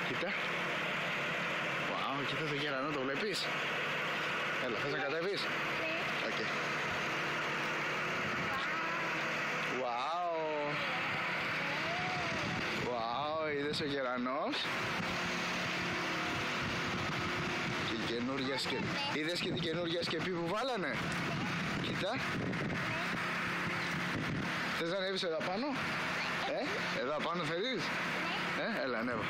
Κοίτα. Wow, κοίτα το γερανό, το βλέπεις? Έλα, θες να κατέβεις? Okay. Wow. Wow, είδες ο γερανός? Και καινούργια σκεπή. Είδες και την καινούργια σκεπή που βάλανε? Κοίτα. Θες να ανέβεις εδώ πάνω? Εδώ πάνω θέλεις? Έλα, ανέβα.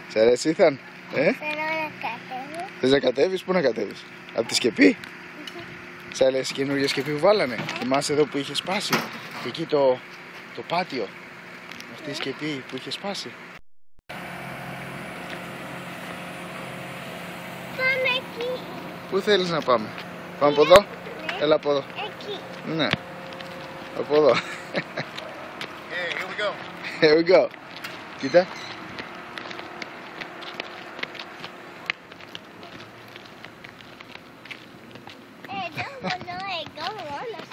Σ' αρέσει, Ήθαν? Θέλω να κατέβω. Θες να κατέβεις? Πού να κατέβεις? Από τη σκεπή? Σ' αρέσει η καινούργια σκεπή που βάλανε? Θυμάσαι εδώ που είχε σπάσει? Και εκεί το πάτιο. Αυτή η σκεπή που είχε σπάσει. Πάμε εκεί. Πού θέλεις να πάμε? Πάμε από εδώ? Έλα από εδώ. Εκεί. Ναι. Από εδώ. Here we go. Here we go. Κοίτα.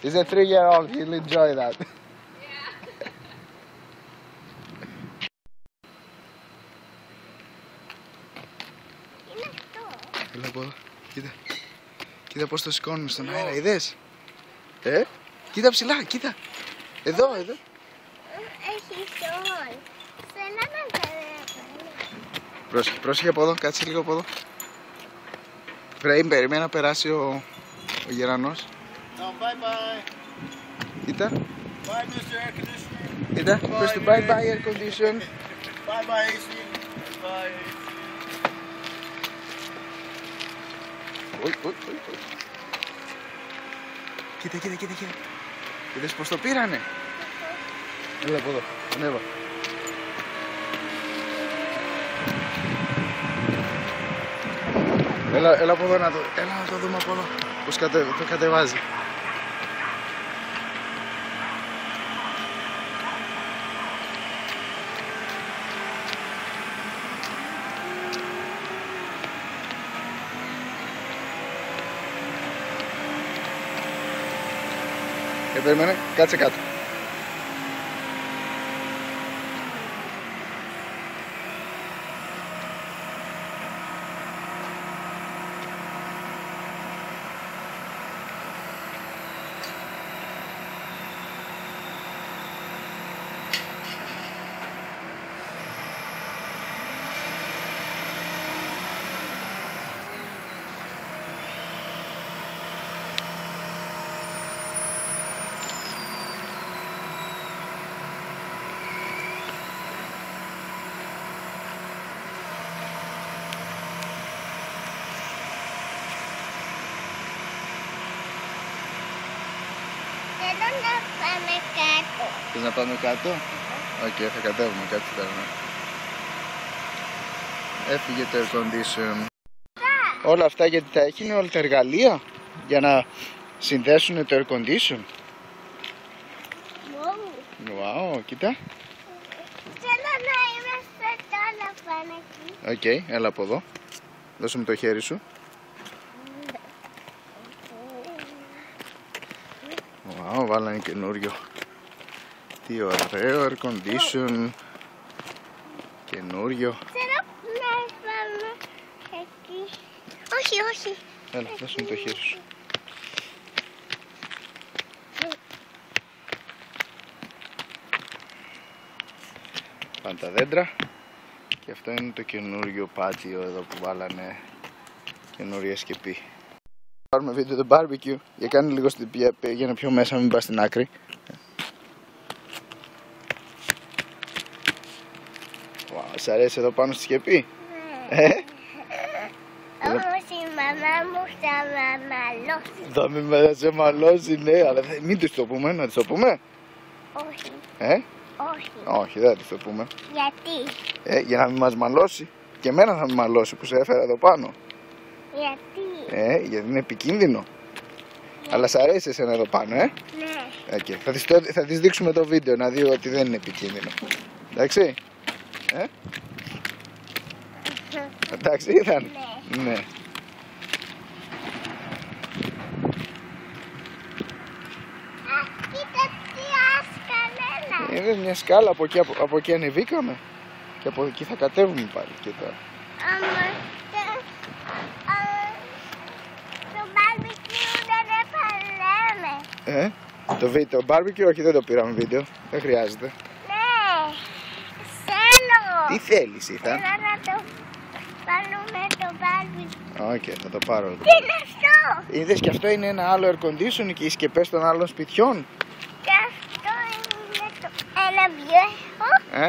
He's a 3-year-old, he'll enjoy that. Είναι αυτό. Έλα από εδώ. Κοίτα. Κοίτα πως το σηκώνουν στον αέρα, είδες? Κοίτα ψηλά, κοίτα. Εδώ, εδώ. Έχει σόλ. Θέλω να κατέβω. Πρόσεχε, πρόσεχε από εδώ, κάτσε λίγο από εδώ. Περίμενε να περάσει ο γερανός. Bye bye. Κοίτα. Bye, Mr. Air Conditioner. Κοίτα, πες του bye bye air condition. Bye bye, AC. Bye. Κοίτα, κοίτα, κοίτα. Είδες πως το πήρανε? Έλα από εδώ, ανέβα. Έλα από εδώ να το δούμε από εδώ. Πως το κατεβάζει. Περίμενε, κάτσε κάτω. Θέλω να πάμε κάτω. Θες να πάμε κάτω? Οκ, θα κατέβουμε κάτω τώρα. Έφυγε το air condition. Όλα αυτά γιατί τα έχει όλα τα εργαλεία για να συνδέσουν το air condition. Wow, κοίτα. Θέλω να είμαστε τώρα πάνω εκεί. Οκ, έλα από εδώ. Δώσε μου το χέρι σου. Wow, βάλανε καινούριο. Τι ωραίο air condition. Καινούριο. Θέλω να πάμε εκεί. Όχι, όχι. Έλα, δώσε μου το χέρι σου. Πάνε τα δέντρα. Και αυτό είναι το καινούριο πάτιο εδώ που βάλανε καινούρια σκεπή. Πάρουμε βίντεο το barbecue. Για κάνε λίγο για να πιο μέσα, μην πας στην άκρη. Wow, σ' αρέσει εδώ πάνω στη σκεπή? Όμως η μαμά μου θα με μαλώσει. Θα σε μαλώσει, ναι, αλλά μην της το πούμε, να της το πούμε. Όχι. Όχι. Όχι, δεν της το πούμε. Γιατί? Για να μην μας μαλώσει. Και εμένα θα με μαλώσει που σε έφερα εδώ πάνω. Γιατί? Γιατί είναι επικίνδυνο. Αλλά σ' αρέσει εσένα εδώ πάνω, Ναι. Okay. Θα της δείξουμε το βίντεο να δει ότι δεν είναι επικίνδυνο. Εντάξει. Εντάξει ήταν. Ναι. Κοίτα τι άσκαλα. Είναι μια σκάλα, από εκεί ανεβήκαμε. Και από εκεί θα κατέβουμε πάλι. Κοίτα. Το μπάρμπεκιου δεν επαλέμε. Το βίντεο μπάρμπεκιου, όχι, δεν το πήραμε βίντεο. Δεν χρειάζεται. Ναι. Θέλω. Τι θέλεις, Ήθαν? Θέλω να το πάρουμε το μπάρμπεκιου. Θα το πάρω. Τι είναι αυτό? Είδες, και αυτό είναι ένα άλλο air conditioning και οι σκεπές των άλλων σπιτιών. Και αυτό είναι ένα βιέχο.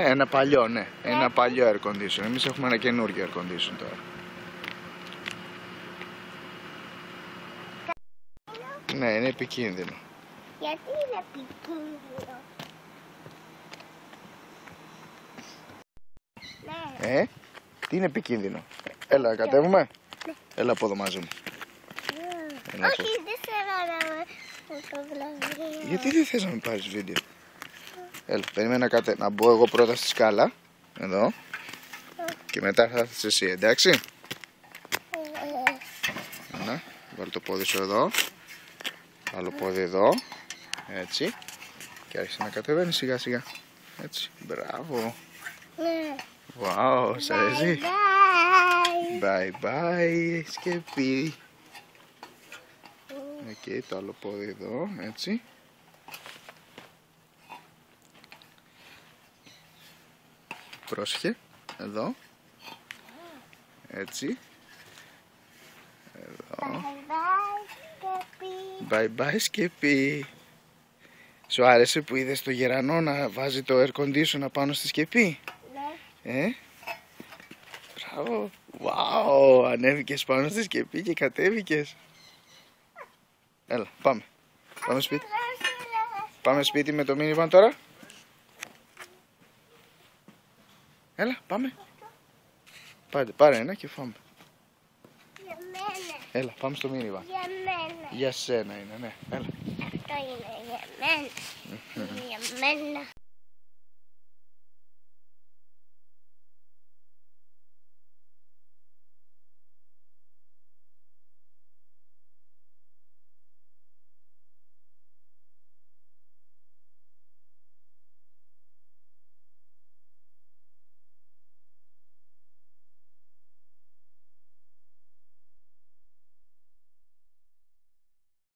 Ένα παλιό, ναι. Ένα παλιό air conditioning. Εμείς έχουμε ένα καινούργιο air conditioning τώρα. Ναι, είναι επικίνδυνο. Γιατί είναι επικίνδυνο? Ναι. Τι είναι επικίνδυνο? Έλα, κατέβουμε. Έλα από εδώ μαζί μου. Όχι, δεν θέλω να φωτογραφία. Γιατί δεν θες να με πάρεις βίντεο? Έλα, περίμενα να μπω εγώ πρώτα στη σκάλα. Εδώ. Και μετά θα έρθεις εσύ, εντάξει? Έλα, βάλω το πόδι σου εδώ. Άλλο πόδι εδώ. Έτσι. Και άρχισε να κατεβαίνει σιγά σιγά. Έτσι, μπράβο. Ναι. Wow, σ' αρέσει? Bye. Bye bye, σκεπή. Το άλλο πόδι εδώ, έτσι. Πρόσεχε, εδώ. Έτσι. Εδώ. Bye bye, σκεπή. Σου άρεσε που είδες το γερανό να βάζει το air conditioner πάνω στη σκεπή? Ναι. Μπράβο. Wow, ανέβηκες πάνω στη σκεπή και κατέβηκες. Έλα, πάμε. Πάμε σπίτι. Πάμε σπίτι με το minivan τώρα. Έλα, πάμε. Πάρε ένα και φάμε. Για μένα. Έλα, πάμε στο minivan. Για μένα. Για σένα είναι, ναι. Έλα. Αυτό είναι για μένα. Για μένα.